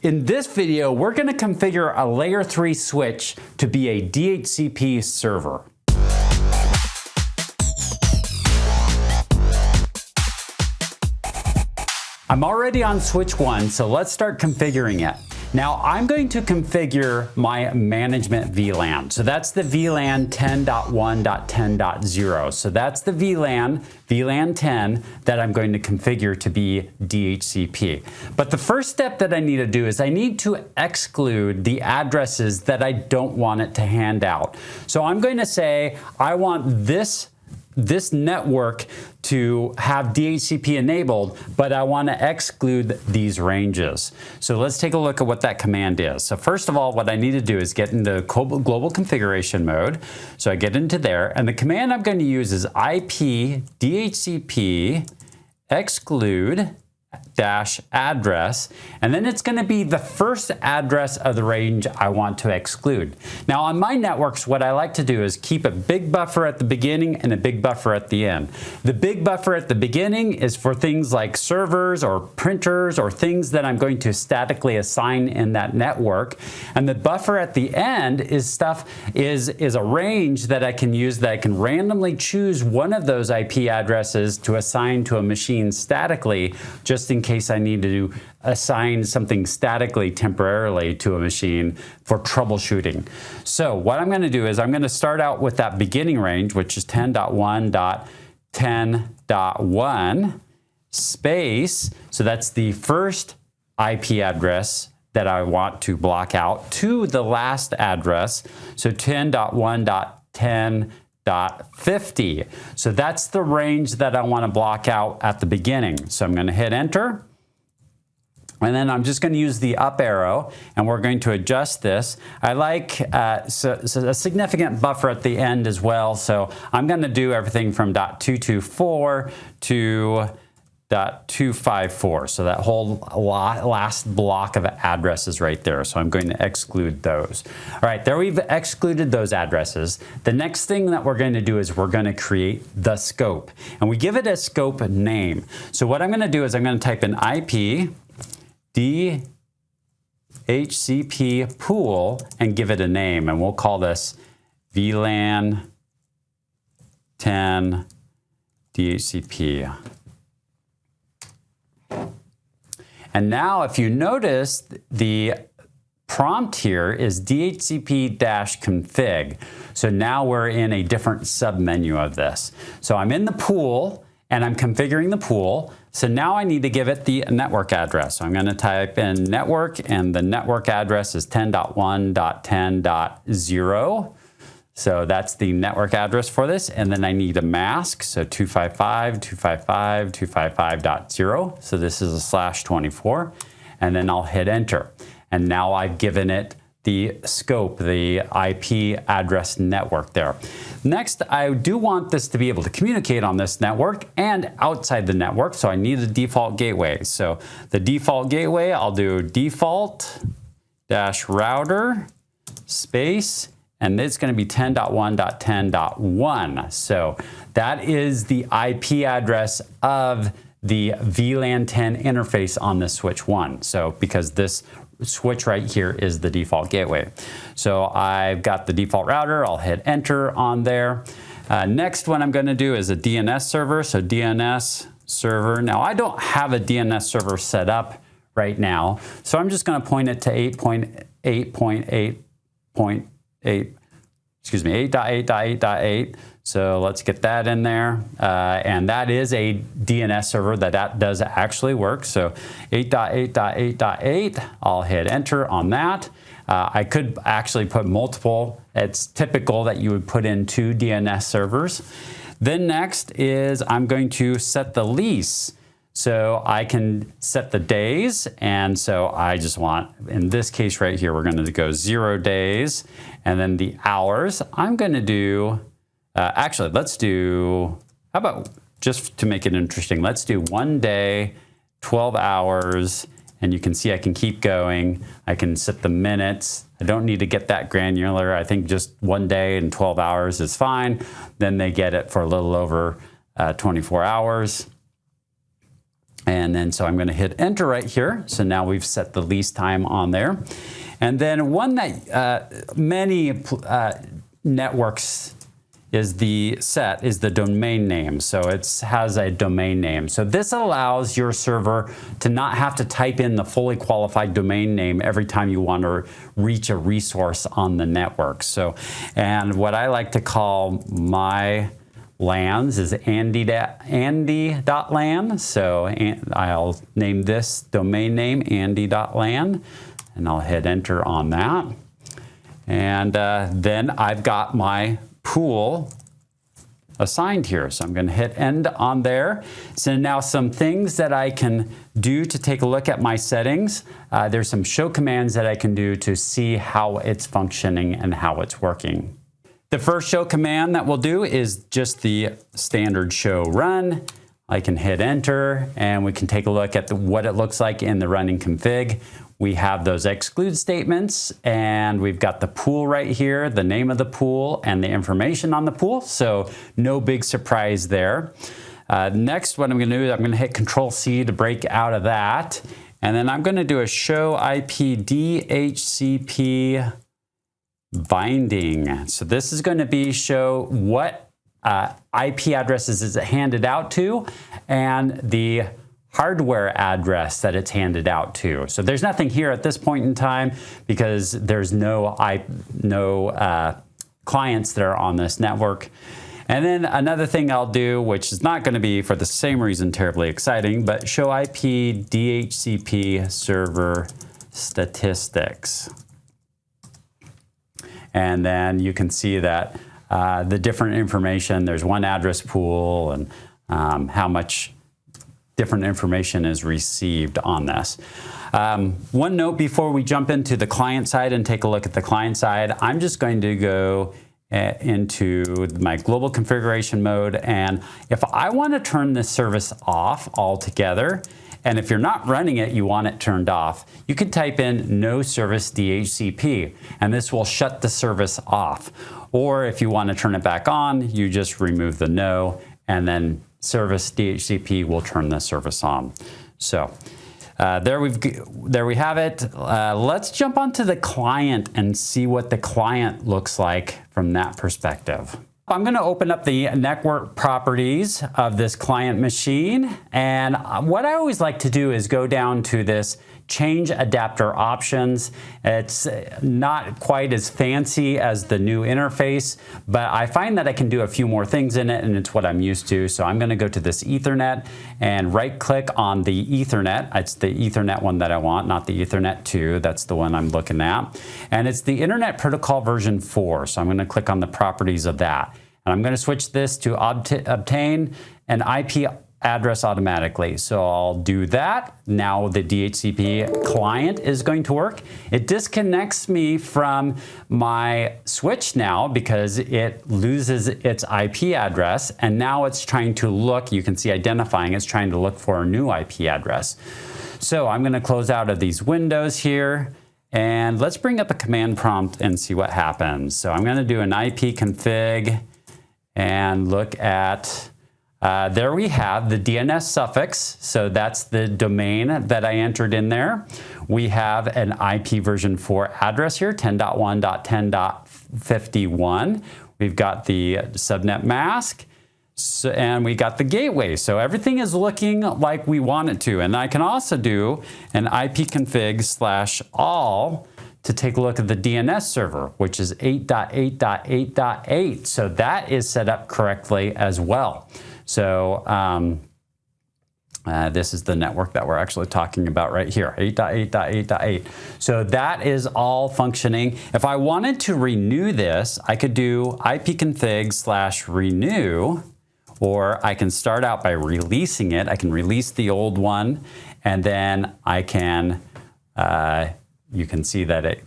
In this video, we're going to configure a layer 3 switch to be a DHCP server. I'm already on switch 1, so let's start configuring it. Now, I'm going to configure my management VLAN. So that's the VLAN 10.1.10.0. So that's the VLAN 10 that I'm going to configure to be DHCP. But the first step that I need to do is I need to exclude the addresses that I don't want it to hand out. So I'm going to say I want this network to have DHCP enabled, but I want to exclude these ranges. So let's take a look at what that command is. So first of all, what I need to do is get into global configuration mode. So I get into there, and the command I'm going to use is IP DHCP exclude -address, and then it's going to be the first address of the range I want to exclude. Now on my networks, what I like to do is keep a big buffer at the beginning and a big buffer at the end. The big buffer at the beginning is for things like servers or printers or things that I'm going to statically assign in that network, and the buffer at the end is a range that I can use, that I can randomly choose one of those IP addresses to assign to a machine statically, just in case I need to assign something statically temporarily to a machine for troubleshooting. So what I'm going to do is I'm going to start out with that beginning range, which is 10.1.10.1 space. So that's the first IP address that I want to block out to the last address. So 10.1.10.50. So that's the range that I want to block out at the beginning. So I'm going to hit enter, and then I'm just going to use the up arrow, and we're going to adjust this. I like so a significant buffer at the end as well. So I'm going to do everything from .224 to .254. So that whole last block of addresses right there. So I'm going to exclude those. All right, there we've excluded those addresses. The next thing that we're going to do is we're going to create the scope, and we give it a scope name. So what I'm going to do is I'm going to type in IP DHCP Pool and give it a name, and we'll call this VLAN 10 DHCP. And now if you notice, the prompt here is DHCP-config. So now we're in a different submenu of this. So I'm in the pool and I'm configuring the pool. So now I need to give it the network address. So I'm going to type in network, and the network address is 10.1.10.0. So that's the network address for this. And then I need a mask. So 255.255.255.0. So this is a /24. And then I'll hit enter. And now I've given it the scope, the IP address network there. Next, I do want this to be able to communicate on this network and outside the network. So I need a default gateway. So the default gateway, I'll do default-router space, and it's going to be 10.1.10.1. So that is the IP address of the VLAN 10 interface on this switch 1. So because this switch right here is the default gateway. So I've got the default router. I'll hit enter on there. Next one I'm going to do is a DNS server. So DNS server. Now I don't have a DNS server set up right now, so I'm just going to point it to 8.8.8. So let's get that in there. And that is a DNS server that does actually work. So 8.8.8.8, I'll hit enter on that. I could actually put multiple. It's typical that you would put in 2 DNS servers. Then next is I'm going to set the lease. So I can set the days, and so I just want, in this case right here, we're going to go 0 days, and then the hours. I'm going to do, actually, let's do, how about, just to make it interesting, let's do 1 day, 12 hours, and you can see I can keep going. I can set the minutes. I don't need to get that granular. I think just 1 day and 12 hours is fine. Then they get it for a little over 24 hours. And then so I'm going to hit enter right here. So now we've set the lease time on there. And then one that many networks is the domain name. So it has a domain name. So this allows your server to not have to type in the fully qualified domain name every time you want to reach a resource on the network. So, and what I like to call my LANs is andy.lan. So I'll name this domain name andy.lan, and I'll hit enter on that. And then I've got my pool assigned here. So I'm going to hit end on there. So now some things that I can do to take a look at my settings. There's some show commands that I can do to see how it's functioning and how it's working. The first show command that we'll do is just the standard show run. I can hit enter and we can take a look at what it looks like in the running config. We have those exclude statements and we've got the pool right here, the name of the pool and the information on the pool. So no big surprise there. Next, what I'm going to do is I'm going to hit Control-C to break out of that. And then I'm going to do a show IP DHCP binding. So this is going to be show what IP addresses is it handed out to and the hardware address that it's handed out to. So there's nothing here at this point in time because there's no clients that are on this network. And then another thing I'll do, which is not going to be for the same reason terribly exciting, but show IP DHCP server statistics. And then you can see that the different information, there's one address pool and how much different information is received on this. One note before we jump into the client side and take a look at the client side, I'm just going to go into my global configuration mode. And if I want to turn this service off altogether, and if you're not running it, you want it turned off, you can type in no service DHCP, and this will shut the service off. Or if you want to turn it back on, you just remove the no, and then service DHCP will turn the service on. So there we have it. Let's jump onto the client and see what the client looks like from that perspective. I'm going to open up the network properties of this client machine. And what I always like to do is go down to this change adapter options. It's not quite as fancy as the new interface, but I find that I can do a few more things in it and it's what I'm used to. So I'm going to go to this Ethernet and right click on the Ethernet. It's the Ethernet one that I want, not the Ethernet 2. That's the one I'm looking at. And it's the Internet Protocol version 4. So I'm going to click on the properties of that. And I'm going to switch this to obtain an IP address automatically. So I'll do that. Now the DHCP client is going to work. It disconnects me from my switch now because it loses its IP address. And now it's trying to look, you can see identifying, it's trying to look for a new IP address. So I'm going to close out of these windows here. And let's bring up a command prompt and see what happens. So I'm going to do an IP config and look at there we have the DNS suffix, so that's the domain that I entered in there. We have an IP version 4 address here, 10.1.10.51. We've got the subnet mask, and we got the gateway. So everything is looking like we want it to. And I can also do an IP config/all to take a look at the DNS server, which is 8.8.8.8. So that is set up correctly as well. So this is the network that we're actually talking about right here, 8.8.8.8. So that is all functioning. If I wanted to renew this, I could do ipconfig/renew, or I can start out by releasing it. I can release the old one, and then I can, you can see that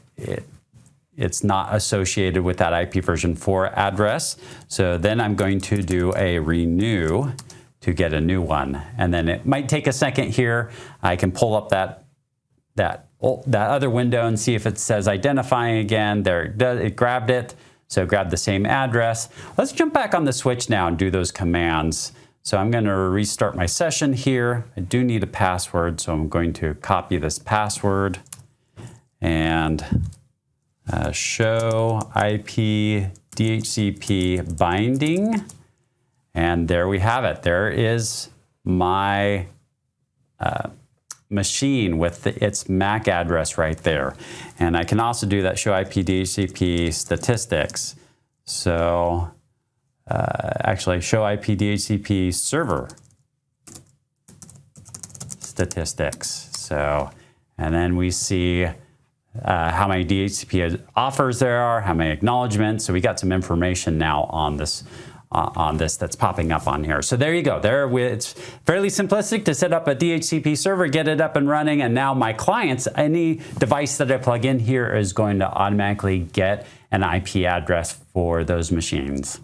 it's not associated with that IP version 4 address. So then I'm going to do a renew to get a new one. And then it might take a second here. I can pull up that other window and see if it says identifying again. There it does, it grabbed it. So grab the same address. Let's jump back on the switch now and do those commands. So I'm going to restart my session here. I do need a password, so I'm going to copy this password and show IP DHCP binding. And there we have it. There is my machine with its MAC address right there. And I can also do that show IP DHCP statistics. So actually show IP DHCP server statistics. So, and then we see how many DHCP offers there are, how many acknowledgements. So we got some information now on this that's popping up on here. So there you go. It's fairly simplistic to set up a DHCP server, get it up and running, and now my clients, any device that I plug in here is going to automatically get an IP address for those machines.